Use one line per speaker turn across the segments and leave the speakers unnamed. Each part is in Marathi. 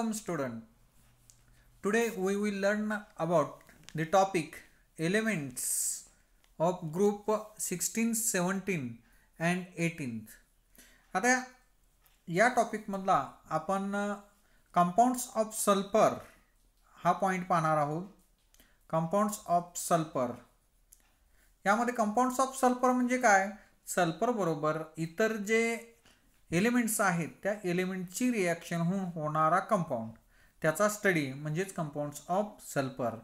Welcome student. Today we will learn about the topic elements of group 16, 17 and 18. आता या टॉपिक मधला आपण कंपाउंड्स ऑफ सल्फर हा पॉइंट पाहणार आहोत. कंपाउंड्स ऑफ सल्फर यामध्ये कंपाउंड्स ऑफ सल्फर म्हणजे काय? सल्फर बरोबर इतर जे एलिमेंट्स आहेत त्या एलिमेंटची रिएक्शन होऊन होणारा कंपाउंड त्याचा स्टडी म्हणजेच कंपाउंड्स ऑफ सल्फर.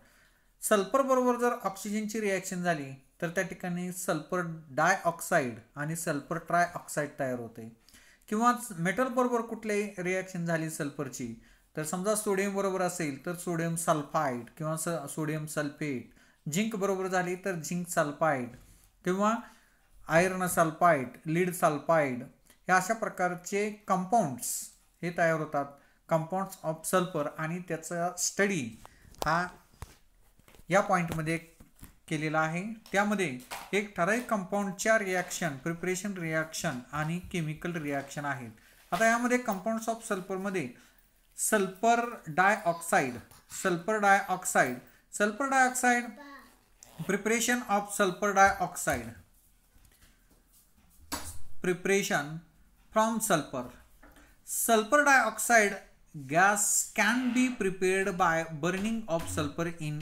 सल्फर बरोबर जर ऑक्सिजनची रिएक्शन झाली तर त्या ठिकाणी सल्फर डायऑक्साइड आणि सल्फर ट्रायऑक्साइड तयार होते. किंवा मेटल बरोबर कुठली रिएक्शन झाली सल्फरची तर समजा सोडियम बरोबर असेल तर सोडियम सल्फाइड किंवा सोडियम सल्फेट. झिंक बरोबर झाली तर झिंक सल्फाइड किंवा आयर्न सल्फाइड, लीड सल्फाइड या अशा प्रकारचे कंपाउंड्स हे तयार होतात कंपाउंड्स ऑफ सल्फर. आणि त्याचा स्टडी हा या पॉइंटमध्ये केलेला आहे. त्यामध्ये एक ठराविक कंपाउंडच्या रिॲक्शन, प्रिपरेशन रिॲक्शन आणि केमिकल रिॲक्शन आहेत. आता यामध्ये कंपाउंड्स ऑफ सल्फरमध्ये sulphur dioxide, preparation of sulphur dioxide, preparation from sulfur dioxide gas can be prepared by burning of sulfur in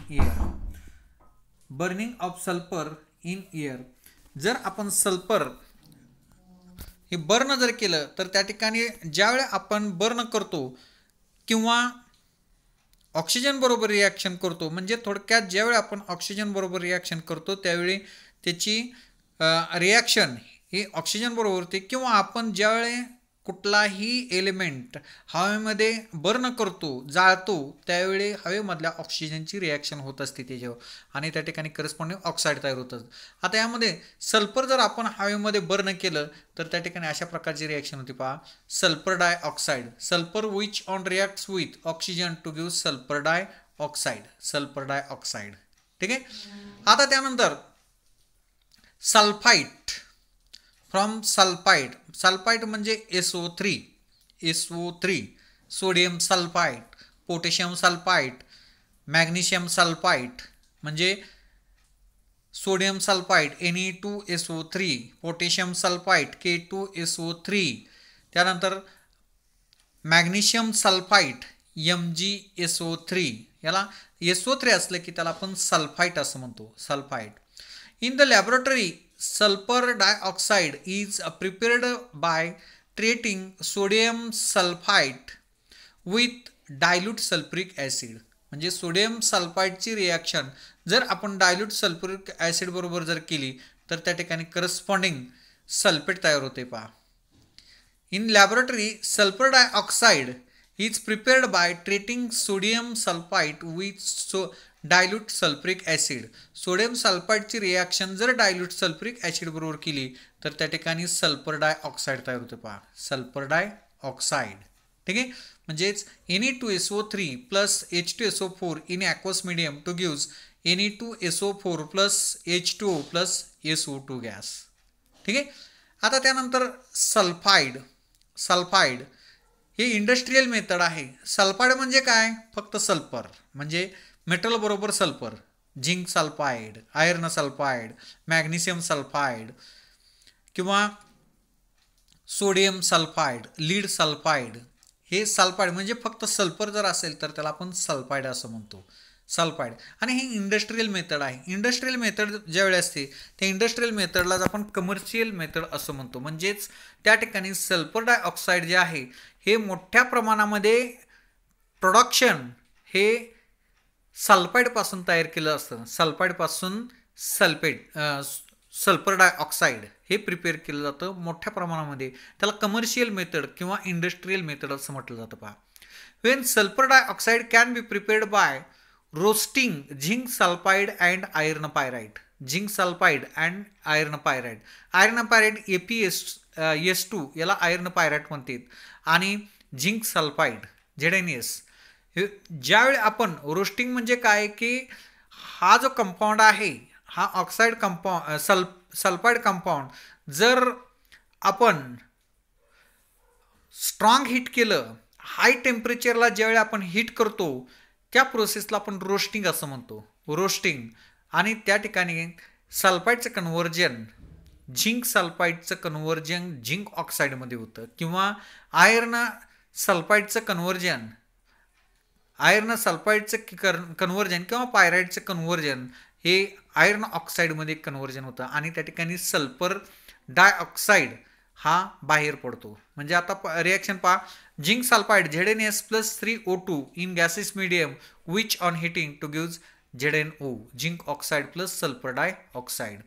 air. जर आपण सल्फर हे बर्न जर केलं तर त्या ठिकाणी ज्यावेळी आपण बर्न करतो किंवा ऑक्सिजन बरोबर रिॲक्शन करतो, म्हणजे थोडक्यात ज्यावेळी आपण ऑक्सिजन बरोबर रिॲक्शन करतो त्यावेळी त्याची रिॲक्शन ही ऑक्सिजन बरोबर होते. किंवा आपण ज्यावेळी कुठलाही एलिमेंट हवेमध्ये बर्न करतो, जाळतो, त्यावेळी हवेमधल्या ऑक्सिजनची रिॲक्शन होत असते त्याच्यावर आणि त्या ठिकाणी करस्पॉन्डिंग ऑक्साईड तयार होतं. आता यामध्ये सल्फर जर आपण हवेमध्ये बर्न केलं तर त्या ठिकाणी अशा प्रकारची रिॲक्शन होती. पहा, sulphur dioxide, sulphur which on reacts with oxygen to give sulphur dioxide. ठीक आहे. आता त्यानंतर सल्फाइट, फ्रॉम सल्फाइड म्हणजे SO3, sodium sulphide, potassium sulphide, magnesium sulphide म्हणजे sodium sulphide Ne2SO3, potassium sulphide K2SO3, त्यानंतर मॅग्नेशियम सल्फाइड MgSO3. याला SO3 असलं की त्याला आपण सल्फाइड असं म्हणतो, sulphide. In the laboratory sulfur dioxide is prepared by treating sodium sulfite with dilute sulfuric acid. म्हणजे सोडियम सल्फाइडची रिॲक्शन जर आपण डायल्यूट सल्फ्युरिक ॲसिड बरोबर जर केली तर त्या ठिकाणी करस्पॉन्डिंग सल्फेट तयार होते. पहा, in laboratory sulphur dioxide is prepared by treating sodium sulphide with dilute sulphuric acid. Sodium सल्फाइडची रिॲक्शन जर डायल्यूट सल्फ्युरिक ॲसिड बरोबर केली तर त्या ठिकाणी सल्फर डायऑक्साइड तयार होते. पहा, सल्फर डायऑक्साइड. ठीक आहे. म्हणजेच Ne2SO3 plus H2SO4 in aqueous medium to gives Ne2SO4 plus H2O plus SO2 gas. ठीक आहे. आता त्यानंतर सल्फाइड हे इंडस्ट्रियल मेथड आहे. सल्फाइड म्हणजे काय? फक्त सल्फर म्हणजे मेटल बरोबर sulphur, zinc sulphide, iron sulphide, magnesium sulphide किंवा सोडियम सल्फाइड, लीड सल्फाइड. हे सल्फाइड म्हणजे फक्त सल्फर जर असेल तर त्याला आपण सल्फाइड असं म्हणतो, सल्फाइड. आणि हे इंडस्ट्रियल मेथड आहे. इंडस्ट्रियल मेथड ज्यावेळी असते त्या इंडस्ट्रियल मेथडलाच आपण कमर्शियल मेथड असं म्हणतो. म्हणजेच त्या ठिकाणी सल्फर डायऑक्साइड जे आहे हे मोठ्या प्रमाणामध्ये प्रोडक्शन हे सल्फाइडपासून तयार केलं असतं. सल्फाइडपासून सल्फर डायऑक्साइड हे प्रिपेअर केलं जातं मोठ्या प्रमाणामध्ये. त्याला कमर्शियल मेथड किंवा इंडस्ट्रियल मेथड असं म्हटलं जातं. पहा, when sulphur dioxide can be prepared by roasting zinc sulphide and iron pyrite. Zinc sulphide and iron pyrite. Iron pyrite ApS2 याला आयर्न पायराइड म्हणतात. आणि झिंक सल्फाइड ZnS. ज्यावेळी आपण रोस्टिंग म्हणजे काय की हा जो कंपाऊंड आहे हा ऑक्साइड कंपाऊंड सल्फाइड कंपाऊंड जर आपण स्ट्रॉंग हीट केलं हाय टेम्परेचरला ज्यावेळी आपण हीट करतो त्या प्रोसेसला आपण रोस्टिंग असं म्हणतो, रोस्टिंग. आणि त्या ठिकाणी सल्फाईडचं कन्व्हर्जन, झिंक सल्फाईडचं कन्व्हर्जन झिंक ऑक्साईडमध्ये होतं, किंवा आयर्न सल्फाईडचं कन्व्हर्जन, आयर्न सल्फाईडचं कन्व्हर्जन किंवा पायराईडचं कन्व्हर्जन हे आयर्न ऑक्साईडमध्ये कन्व्हर्जन होतं आणि त्या ठिकाणी सल्फर डायऑक्साईड हा बाहेर पडतो. म्हणजे आता रिॲक्शन पहा, zinc sulphide ZnS+3O2 in gases medium which on heating to gives ZnO, zinc oxide plus sulphur dioxide.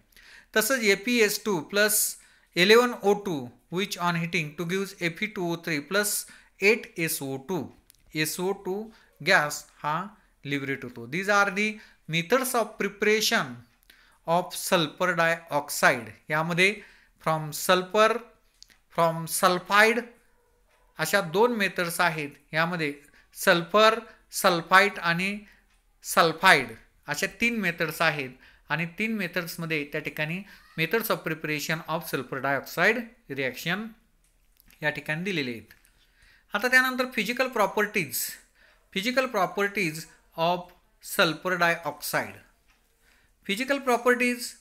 तसंच FeS2 plus 11O2 which on heating to gives Fe2O3 plus 8SO2, SO2 gas हा लिबरेट होतो. These are the methods of preparation of sulphur dioxide. यामध्ये फ्रॉम सल्फाईड अशा 2 मेथड्स आहेत. यामध्ये सल्फर, सल्फाईड आणि सल्फाईड अशा 3 मेथड्स आहेत आणि 3 मेथड्समध्ये त्या ठिकाणी methods of preparation of sulphur dioxide reaction या ठिकाणी दिलेले आहेत. आता त्यानंतर physical properties of sulphur dioxide. Physical properties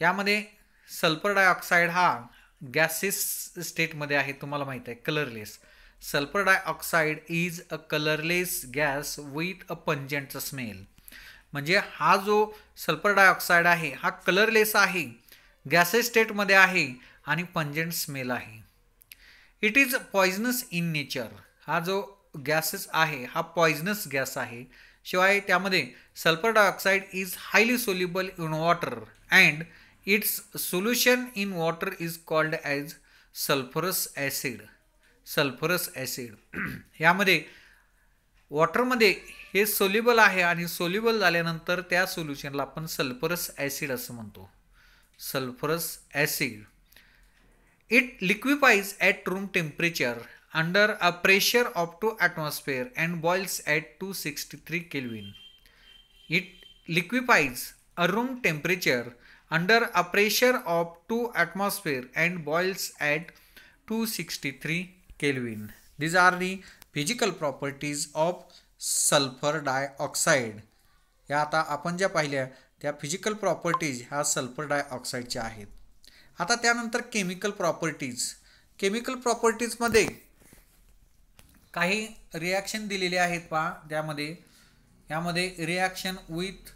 यामध्ये सल्फर डायऑक्साईड हा गॅसेस स्टेटमध्ये आहे, तुम्हाला माहिती आहे, colourless. Sulphur dioxide is a colourless gas with a pungent smell. म्हणजे हा जो सल्फर डायऑक्साईड आहे हा कलरलेस आहे, गॅसेस स्टेटमध्ये आहे आणि पंजंट स्मेल आहे. It is poisonous in nature. हा जो गॅसेस आहे हा पॉइझनस गॅस आहे. शिवाय त्यामध्ये sulphur dioxide is highly soluble in water and it's solution in water is called as sulphurous acid. यामध्ये वॉटरमध्ये हे सोल्युबल आहे आणि सोल्युबल झाल्यानंतर त्या सोल्युशनला आपण सल्फरस ॲसिड असं म्हणतो, sulphurous acid. It liquefies at room temperature under a pressure of 2 atmosphere and boils at 263 Kelvin. It liquefies a room temperature under a pressure of 2 atmosphere and boils at 263 Kelvin. These are the physical properties of sulfur dioxide. या आता आपण ज्या पाहिल्या त्या फिजिकल प्रॉपर्टीज ह्या सल्फर डायऑक्साईडच्या आहेत. आता त्यानंतर केमिकल प्रॉपर्टीजमध्ये काही रिॲक्शन दिलेले आहेत पहा. यामध्ये रिॲक्शन विथ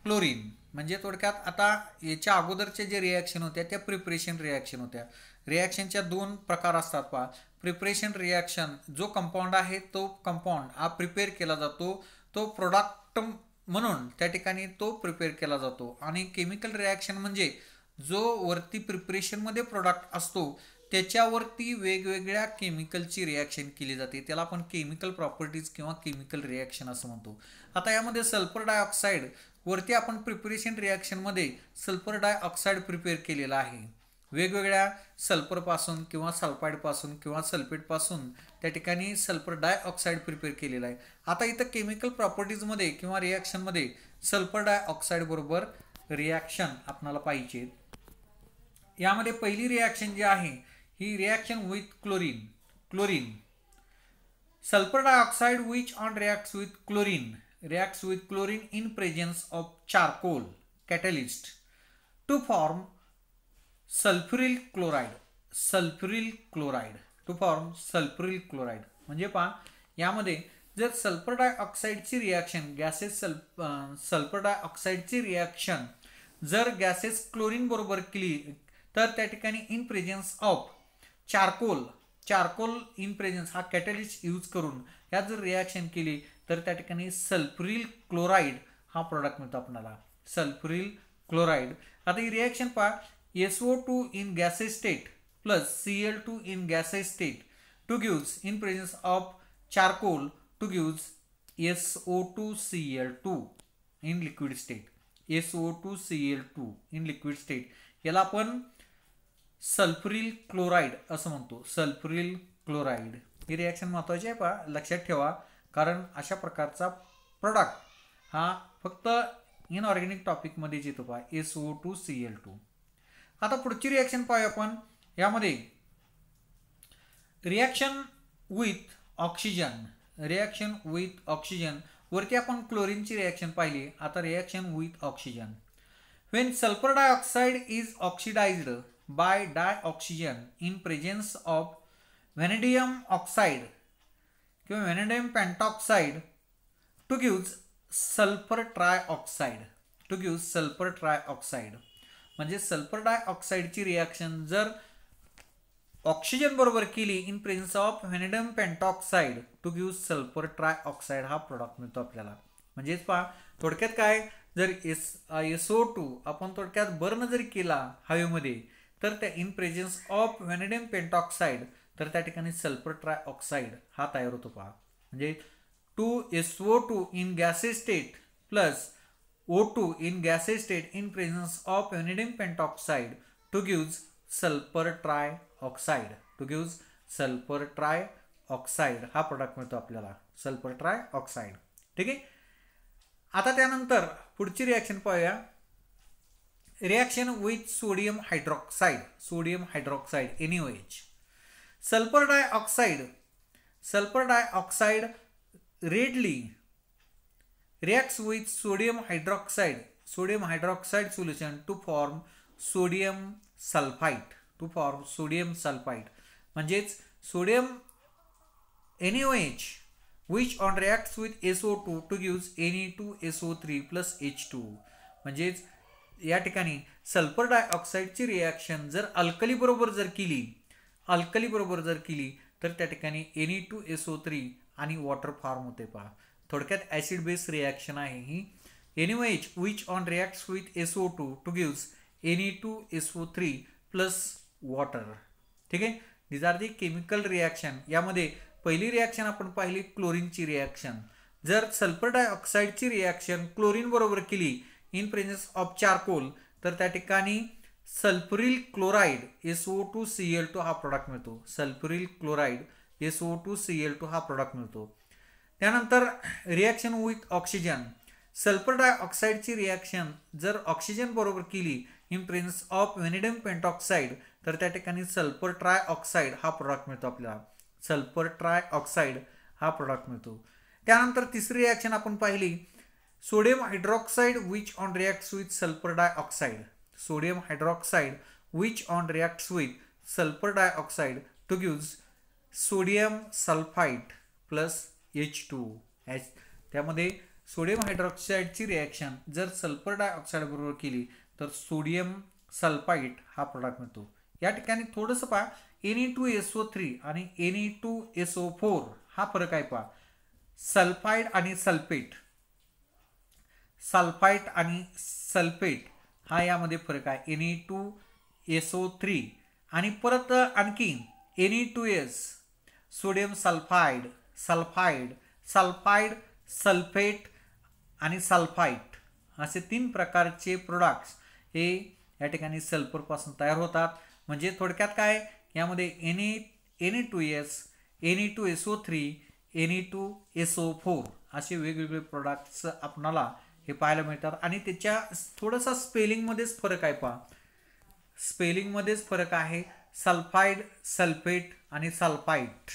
क्लोरीन, म्हणजे थोडक्यात आता याच्या अगोदरचे जे रिॲक्शन होत्या त्या प्रिपरेशन रिॲक्शन होत्या. रिॲक्शनच्या 2 प्रकार असतात पहा. प्रिपरेशन रिॲक्शन, जो कंपाऊंड आहे तो कंपाऊंड हा प्रिपेअर केला जातो, तो प्रोडक्ट म्हणून त्या ठिकाणी तो प्रिपेअर केला जातो. आणि केमिकल रिॲक्शन म्हणजे जो वरती प्रिपरेशनमध्ये प्रोडक्ट असतो त्याच्यावरती वेगवेगळ्या केमिकलची रिॲक्शन केली जाते, त्याला आपण केमिकल प्रॉपर्टीज किंवा केमिकल रिॲक्शन असं म्हणतो. आता यामध्ये सल्फर डायऑक्साईड वरती आपण प्रिपरेशन रिॲक्शनमध्ये सल्फर डायऑक्साईड प्रिपेअर केलेला आहे. वेगवेगळ्या सल्फरपासून किंवा सल्फाईडपासून किंवा सल्फेटपासून त्या ठिकाणी सल्फर डायऑक्साईड प्रिपेअर केलेला आहे. आता इथं केमिकल प्रॉपर्टीजमध्ये किंवा रिॲक्शनमध्ये सल्फर डायऑक्साईड बरोबर रिॲक्शन आपल्याला पाहिजे. यामध्ये पहिली रिॲक्शन जी आहे ही reaction with chlorine. Sulphur dioxide which on reacts with chlorine in presence of charcoal catalyst to form sulfuryl chloride. म्हणजे पहा, यामध्ये जर सल्फर डायऑक्साईडची रिॲक्शन सल्फर डायऑक्साईडची रिॲक्शन जर गॅसेस क्लोरीन बरोबर केली तर त्या ठिकाणी in presence of charcoal in presence हा कॅटलिस्ट यूज करून यात जर रिॲक्शन केली तर त्या ठिकाणी सल्फ्युरिल क्लोराईड हा प्रोडक्ट मिळतो आपल्याला, सल्फ्युरिल क्लोराईड. आता ही रिॲक्शन पहा, SO2 in gases state plus Cl2 in gases state two gives in presence of charcoal two gives SO2Cl2 in liquid state. SO2Cl2 in liquid state याला आपण सल्फ्युरिल क्लोराईड असं म्हणतो, सल्फ्युरिल क्लोराईड. ही रिॲक्शन महत्त्वाची आहे पहा, लक्षात ठेवा, कारण अशा प्रकारचा प्रोडक्ट हा फक्त इनऑर्गॅनिक टॉपिकमध्येच येतो पहा, SO2Cl2. आता पुढची रिॲक्शन पाहूया आपण. यामध्ये reaction with oxygen, reaction with oxygen, वरती आपण क्लोरीनची रिॲक्शन पाहिली, आता reaction with oxygen. When sulfur dioxide is oxidized by dioxygen in presence of vanadium oxide किंवा vanadium pentoxide to give sulfur trioxide, to give sulfur trioxide, म्हणजे सल्फर डायऑक्साईडची रिॲक्शन जर ऑक्सिजन बरोबर केली in presence of vanadium pentoxide to give sulphur trioxide हा प्रोडक्ट मिळतो आपल्याला. म्हणजेच पहा थोडक्यात काय, जर SO2 आपण थोडक्यात बर्न जरी केला हवेमध्ये तर त्या in presence of vanadium pentoxide तर त्या ठिकाणी सल्फर ट्रायऑक्साइड हा तयार होतो. पहा म्हणजे 2SO2 in gases state plus O2 in gaseous state in presence of vanadium pentoxide to gives sulfur trioxide, to gives sulfur trioxide हा प्रोडक्ट मिळतो आपल्याला, सल्फर ट्रायऑक्साइड. ठीक आहे. आता त्यानंतर पुढची रिॲक्शन पाहूया, reaction with sodium hydroxide, sodium hydroxide NaOH. Sulphur dioxide readily reacts with sodium hydroxide solution to form sodium sulfite, to form sodium sulfite. म्हणजेच sodium NaOH which on reacts with SO2 to gives Na2SO3 plus H2. म्हणजेच या ठिकाणी सल्फर डायऑक्साईडची रिॲक्शन जर अल्कली बरोबर जर केली तर त्या ठिकाणी Na2SO3 आणि वॉटर फॉर्म होते. पहा थोडक्यात ॲसिड बेस रिॲक्शन आहे ही. NaOH which on reacts with SO2 to gives Na2SO3 plus water. ठीक आहे. these are the chemical reaction. यामध्ये पहिली रिॲक्शन आपण पाहिली क्लोरीनची रिॲक्शन. जर सल्फर डायऑक्साईडची रिॲक्शन क्लोरीन बरोबर केली इन प्रेझेन्स ऑफ चारकोल तर त्या ठिकाणी सल्फ्युरिल क्लोराईड SO2Cl2 हा प्रोडक्ट मिळतो, सल्फ्युरिल क्लोराईड SO2Cl2 हा प्रोडक्ट मिळतो. त्यानंतर रिॲक्शन विथ ऑक्सिजन, सल्फर डायऑक्साईडची रिॲक्शन जर ऑक्सिजन बरोबर केली in presence of vanadium pentoxide तर त्या ठिकाणी सल्फर ट्रायऑक्साइड हा प्रोडक्ट मिळतो आपल्याला, सल्फर ट्रायऑक्साइड हा प्रोडक्ट मिळतो. त्यानंतर तिसरी रिॲक्शन आपण पाहिली sodium hydroxide which on reacts with sulphur dioxide, sodium hydroxide which on reacts with sulphur dioxide two gives sodium sulphide plus H2. त्यामध्ये सोडियम हायड्रॉक्साईडची रिॲक्शन जर सल्फर डायऑक्साईड बरोबर केली तर सोडियम सल्फाइड हा प्रोडक्ट मिळतो. या ठिकाणी थोडंसं पहा Na2SO3 आणि Na2SO4 हा फरक आहे. पहा सल्फाइड आणि सल्फेट, सल्फाइड आणि सल्फेट हा यामध्ये फरक आहे. Na2SO3 आणि परत आणखी Na2S sodium sulphide, sulphide, sulphate आणि सल्फाइट असे 3 प्रकारचे प्रोडक्ट्स हे या ठिकाणी सल्फरपासून तयार होतात. म्हणजे थोडक्यात काय, यामध्ये Na2S, Na2SO3, Na2SO4 असे वेगवेगळे प्रोडक्ट्स आपणाला हे पाहायला मिळतात. आणि त्याच्या थोडासा स्पेलिंगमध्येच फरक आहे. पहा स्पेलिंगमध्येच फरक आहे, सल्फाइड, सल्फेट आणि सल्फाइट,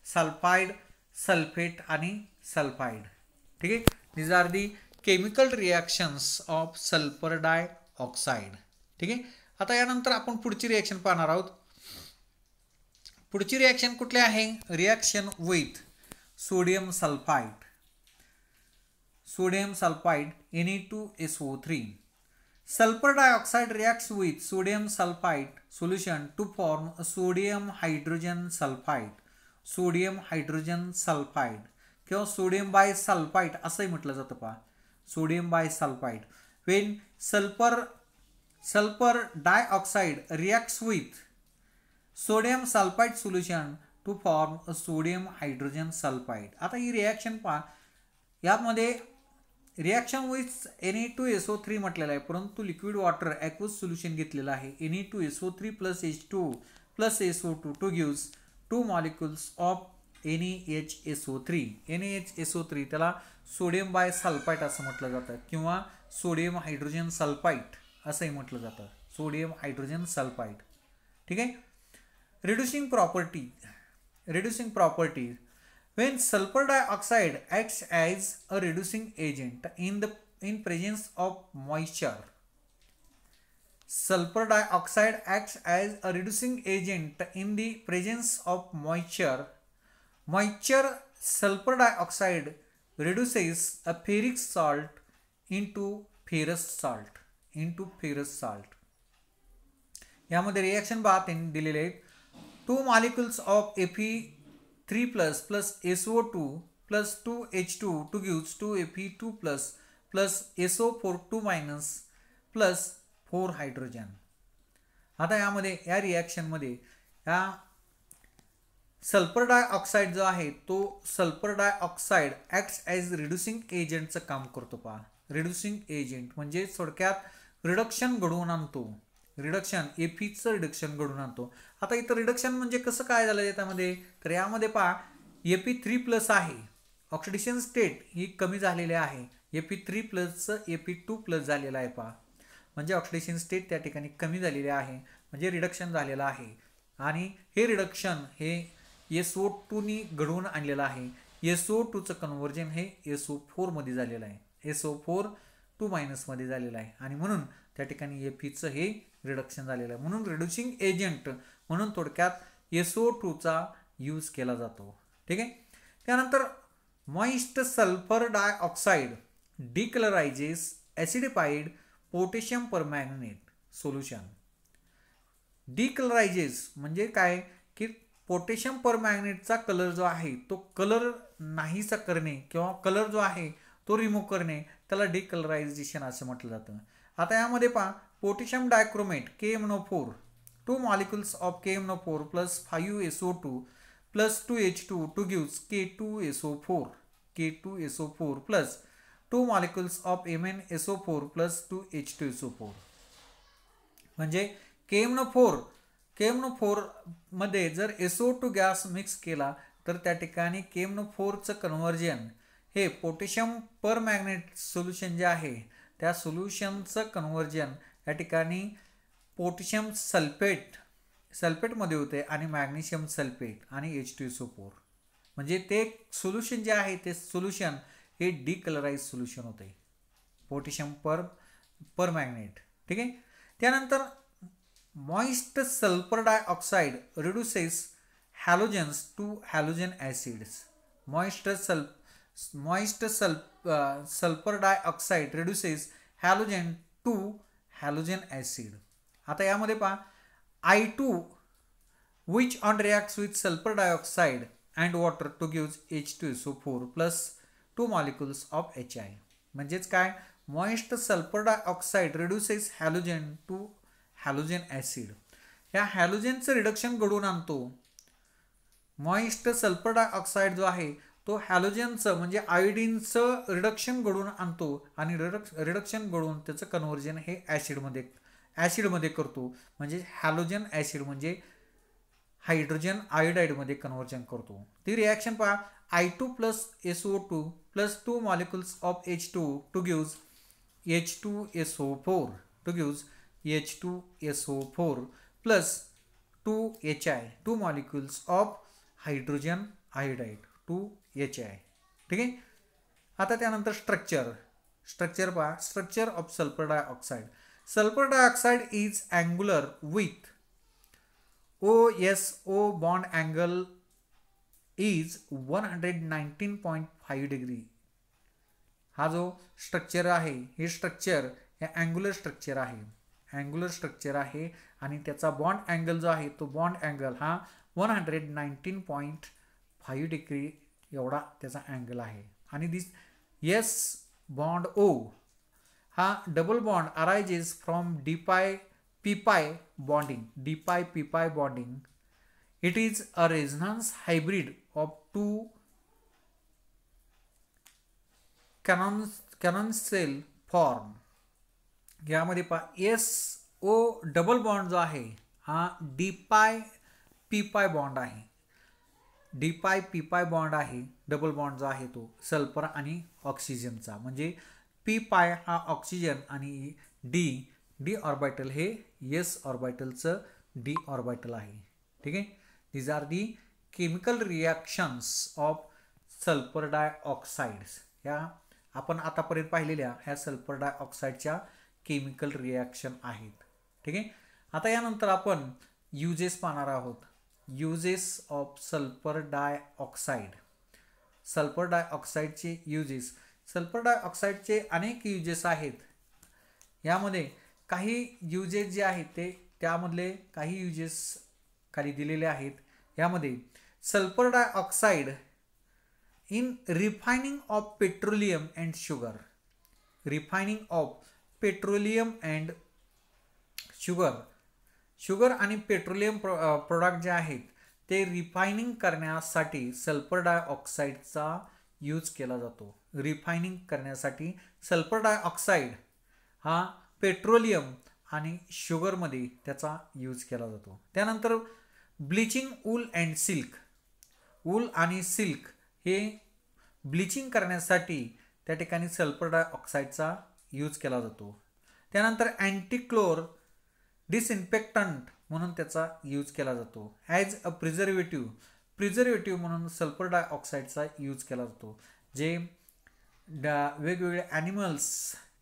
सल्फाइड, सल्फेट आणि सल्फाइड. ठीक आहे. these are the chemical reactions of sulfur dioxide. ठीक आहे. आता यानंतर आपण पुढची रिॲक्शन पाहणार आहोत. पुढची रिॲक्शन कुठली आहे, reaction with sodium sulphide, sodium sulphide Na2SO3. Sulfur dioxide reacts with sodium sulfite solution to form a sodium hydrogen sulfide, sodium hydrogen sulphide किंवा सोडियम बाय सल्फाइड असंही म्हटलं जातं. पहा sodium bisulphide. When sulphur dioxide reacts with sodium sulphide solution to form a sodium hydrogen sulphide. आता ही रिॲक्शन पहा, यामध्ये रिॲक्शन विथ Na2SO3 म्हटलेलं आहे, परंतु लिक्विड वॉटर ॲक्वस सोल्युशन घेतलेलं आहे. Na2SO3 plus H2 plus SO2 two gives 2 molecules of NaHSO3. NaHSO3 त्याला सोडियम बाय सल्फाइट असं म्हटलं जातं किंवा सोडियम हायड्रोजन सल्फाइट असंही म्हटलं जातं, सोडियम हायड्रोजन सल्फाइट. ठीक आहे. Reducing properties. When sulfur dioxide acts as a reducing agent in presence of moisture, sulfur dioxide acts as a reducing agent in the presence of moisture. Sulfur dioxide reduces a ferric salt into ferrous salt. यामध्ये रिएक्शन पाहत दिलेले आहेत. 2 molecules of Fe3 plus SO2 plus 2H2 to gives 2Fe2 plus SO4 2 minus plus 4 hydrogen. आता यामध्ये या रिएक्शन मध्ये या सल्फर डायऑक्साइड जो आहे तो sulphur dioxide acts as reducing एजंटचं काम करतो. पहा, रिड्युसिंग एजंट म्हणजे थोडक्यात रिडक्शन घडवून आणतो. रिडक्शन एफीचं रिडक्शन घडून आणतो. आता इथं रिडक्शन म्हणजे कसं काय झालं यामध्ये, तर यामध्ये पहा Fe3+ आहे, ऑक्सिडेशन स्टेट ही कमी झालेली आहे. Fe3+ Fe2+ झालेला आहे. पहा म्हणजे ऑक्सिडेशन स्टेट त्या ठिकाणी कमी झालेली आहे, म्हणजे रिडक्शन झालेलं आहे. आणि हे रिडक्शन हे SO2 नी घडवून आणलेलं आहे. SO2चं कन्व्हर्जन हे SO4 मध्ये झालेलं आहे, SO4 2- मध्ये झालेलं आहे. आणि म्हणून त्या ठिकाणी Feचं हे रिडक्शन झालेलं आहे. म्हणून रिड्युसिंग एजंट म्हणून थोडक्यात SO2चा यूज केला जातो. ठीक आहे. त्यानंतर moist sulphur dioxide decolourises acidified potassium permanganate solution. Decolourises म्हणजे काय की पोटॅशियम परमॅंगनेटचा कलर जो आहे तो कलर नाहीसा करणे किंवा कलर जो आहे तो रिमूव्ह करणे, त्याला डिकलरायझेशन असं म्हटलं जातं. आता यामध्ये पहा potassium dichromate KMnO4 2 molecules of KMnO4 plus 5SO2 plus 2H2 to gives K2SO4 plus 2 molecules of MnSO4 plus 2H2SO4. म्हणजे KMnO4 मध्ये जर SO2 गॅस मिक्स केला तर त्या ठिकाणी KMnO4चं कन्व्हर्जन हे पोटॅशियम परमॅंगनेट सोल्युशन जे आहे त्या सोल्युशनचं कन्व्हर्जन या ठिकाणी पोटॅशियम सल्फेटमध्ये होते आणि मॅग्नेशियम सल्फेट आणि H2SO4. म्हणजे ते सोल्युशन जे आहे ते सोल्युशन हे डिकलराइज सोल्युशन होते पोटॅशियम परमॅंगनेट. ठीक आहे. त्यानंतर moist sulphur dioxide reduces halogens to halogen acids. Moist sulfur dioxide reduces halogen to halogen acid. आता यामध्ये पहा I2 which on reacts with sulfur dioxide and water to gives H2SO4 plus 2 molecules of HI. म्हणजेच काय, moist sulfur dioxide reduces halogen to halogen acid. या हॅलोजनचं रिडक्शन घडवून आणतो. मॉइस्ट सल्फर डायऑक्साइड जो आहे तो हॅलोजनचं म्हणजे आयोडीनचं रिडक्शन घडवून आणतो आणि रिडक्शन घडवून त्याचं कन्व्हर्जन हे ॲसिडमध्ये करतो. म्हणजे हॅलोजन ॲसिड म्हणजे हायड्रोजन आयोडाईडमध्ये कन्व्हर्जन करतो. ती रिॲक्शन पहा I2 plus SO2 plus 2 molecules of H2 to gives H2SO4 plus 2HI 2 molecules of hydrogen iodide 2HI. ठीक आहे. आता त्यानंतर स्ट्रक्चर पहा. Structure of sulphur dioxide. Sulphur dioxide is angular with OSO bond angle is 119.5 degree. हा जो स्ट्रक्चर आहे हे स्ट्रक्चर हे अँग्युलर स्ट्रक्चर आहे आणि त्याचा बॉन्ड अँगल जो आहे तो बॉन्ड अँगल हा 119.5 डिग्री एवढा त्याचा अँगल आहे. आणि दिस S बॉन्ड O हा double bond arises from D-pi-p-pi bonding. It is a resonance hybrid of 2 canonical form. यामध्ये पहा SO डबल बॉन्ड जो आहे हा D-pi-p-pi बॉन्ड आहे. D-pi-p-pi बॉन्ड आहे. डबल बॉन्ड जो आहे तो सल्फर आणि ऑक्सिजनचा. म्हणजे p-pi हा ऑक्सिजन आणि D ऑर्बिटल हे S ऑर्बिटलचं D ऑर्बिटल आहे. ठीक आहे. these are the chemical reactions of sulphur dioxides. ह्या आपण आतापर्यंत पाहिलेल्या ह्या सल्फर डायऑक्साइडच्या केमिकल रिॲक्शन आहेत. ठीक आहे. आता यानंतर आपण युजेस पाहणार आहोत. Uses of sulphur dioxide. Sulphur डायऑक्साइडचे युजेस. सल्फर डायऑक्साइडचे अनेक युजेस आहेत. यामध्ये काही युजेस जे आहेत ते त्यामधले काही युजेस खाली दिलेले आहेत. यामध्ये sulphur dioxide in refining of petroleum and sugar. Refining of petroleum and sugar. Sugar आणि पेट्रोलियम प्रोडक्ट जे आहेत ते रिफायनिंग करण्यासाठी सल्फर डायऑक्साइडचा यूज केला जातो. रिफायनिंग करण्यासाठी सल्फर डायऑक्साइड हा पेट्रोलियम आणि शुगरमध्ये त्याचा यूज केला जातो. त्यानंतर bleaching wool and silk. Wool आणि सिल्क हे ब्लिचिंग करण्यासाठी त्या ठिकाणी सल्फर डायऑक्साइडचा यूज केला जातो. त्यानंतर अँटीक्लोर डिसइन्फेक्टंट म्हणून त्याचा यूज केला जातो. As a preservative. प्रिझर्वेटिव्ह म्हणून सल्फर डायऑक्साइडचा यूज केला जातो. जे वेगवेगळे ॲनिमल्स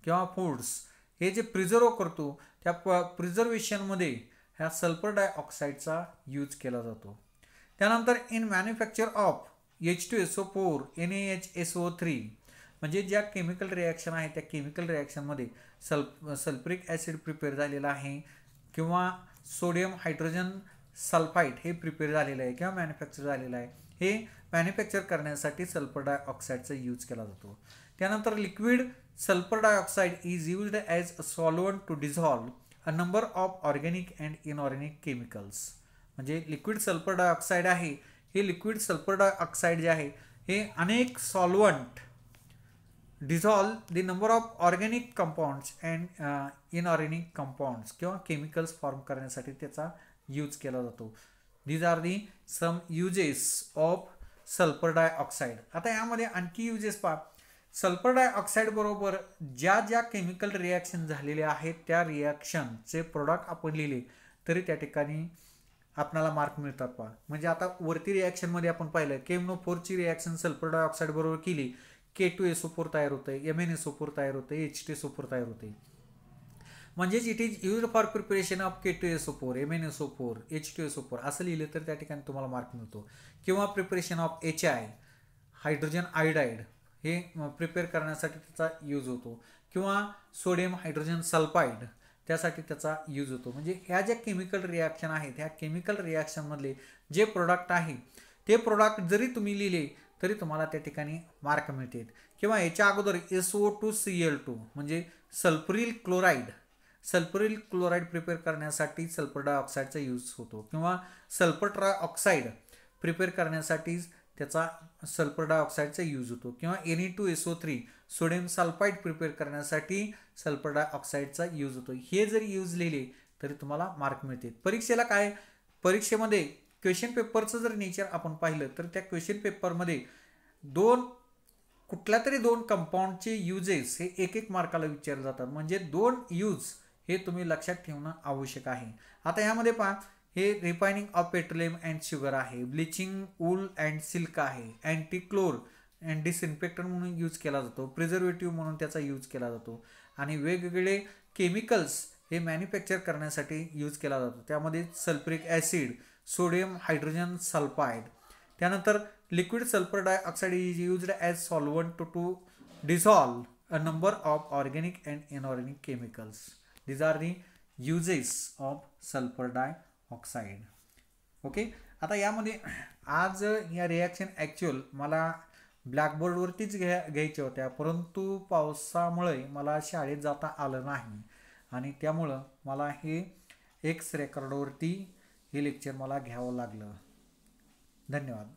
किंवा फूड्स हे जे प्रिझर्व करतो त्या प्रिझर्वेशनमध्ये ह्या सल्फर डायऑक्साइडचा यूज केला जातो. त्यानंतर in manufacture of H2SO4 NaHSO3 म्हणजे ज्या केमिकल रिॲक्शन आहे त्या केमिकल रिॲक्शनमध्ये सल्फ्युरिक ॲसिड प्रिपेअर झालेला आहे किंवा सोडियम हायड्रोजन सल्फाइड हे प्रिपेअर झालेलं आहे किंवा मॅन्युफॅक्चर झालेलं आहे. हे मॅन्युफॅक्चर करण्यासाठी सल्फर डायऑक्साइडचा यूज केला जातो. त्यानंतर liquid sulphur dioxide is used as a solvent to dissolve a number of organic and inorganic chemicals. म्हणजे लिक्विड सल्फर डायऑक्साइड आहे हे लिक्विड सल्फर डायऑक्साइड जे आहे हे अनेक solvent dissolve the number of organic compounds and inorganic compounds किंवा केमिकल्स फॉर्म करण्यासाठी त्याचा यूज केला जातो. These are the some uses of sulphur dioxide. आता यामध्ये आणखी युजेस पहा. सल्फर डायऑक्साइड बरोबर ज्या ज्या केमिकल रिॲक्शन झालेल्या आहेत त्या रिॲक्शनचे प्रोडक्ट आपण लिहिले तरी त्या ठिकाणी आपल्याला मार्क मिळतात पहा. म्हणजे आता वरती रिॲक्शनमध्ये आपण पाहिलं KMnO4ची रिॲक्शन सल्फर डायऑक्साइड बरोबर केली K2SO4 तयार होते, MnSO4 तयार होते, H2SO4 तयार होते. म्हणजेच it is used for preparation of K2SO4, MnSO4, H2SO4 असं लिहिलं तर त्या ठिकाणी तुम्हाला मार्क मिळतो. किंवा preparation of HI hydrogen iodide हे प्रिपेअर करण्यासाठी त्याचा यूज होतो. किंवा सोडियम हायड्रोजन सल्फाइड त्यासाठी त्याचा यूज होतो. म्हणजे ह्या ज्या केमिकल रिॲक्शन आहेत ह्या केमिकल रिॲक्शनमधले जे प्रोडक्ट आहे ते प्रोडक्ट जरी तुम्ही लिहिले तरी तुम्हाला त्या ठिकाणी मार्क मिळतील. किंवा याच्या अगोदर SO2Cl2 म्हणजे सल्फ्युरिल क्लोराईड. सल्फ्युरिल क्लोराईड प्रिपेअर करण्यासाठी सल्फर डायऑक्साइडचा यूज होतो. किंवा सल्फर ट्रायऑक्साइड प्रिपेअर करण्यासाठी त्याचा सल्फर डायऑक्साइडचा यूज होतो. किंवा Na2SO3 सोडियम सल्फाइड प्रिपेअर करण्यासाठी सल्फर डायऑक्साइडचा यूज होतो. हे जरी यूज लिहिले तरी तुम्हाला मार्क मिळतील. परीक्षेला काय परीक्षेमध्ये क्वेश्चन पेपरचं जर नेचर आपण पाहिलं तर त्या क्वेश्चन पेपरमध्ये कुठल्या तरी दोन कंपाऊंडचे युजेस हे एक एक मार्काला विचारले जातात. म्हणजे 2 यूज हे तुम्ही लक्षात ठेवणं आवश्यक आहे. आता यामध्ये पहा हे refining of petroleum and sugar आहे, ब्लिचिंग वूल अँड सिल्क आहे, अँटीक्लोर अँड डिसइन्फेक्टंट म्हणून यूज केला जातो, प्रिझर्वेटिव्ह म्हणून त्याचा यूज केला जातो आणि वेगवेगळे केमिकल्स हे मॅन्युफॅक्चर करण्यासाठी यूज केला जातो. त्यामध्ये sulphuric acid, sodium hydrogen sulphide. त्यानंतर liquid sulphur dioxide is used as solvent to dissolve a number of organic and inorganic chemicals. These are the uses of sulphur dioxide. Okay. आता यामध्ये आज या रिॲक्शन ॲक्च्युअल मला ब्लॅकबोर्डवरतीच घ्यायच्या होत्या परंतु पावसामुळे मला शाळेत जाता आलं नाही आणि त्यामुळं मला हे एक्स रेकॉर्डवरती हे लेक्चर मला घ्यावं लागलं. धन्यवाद.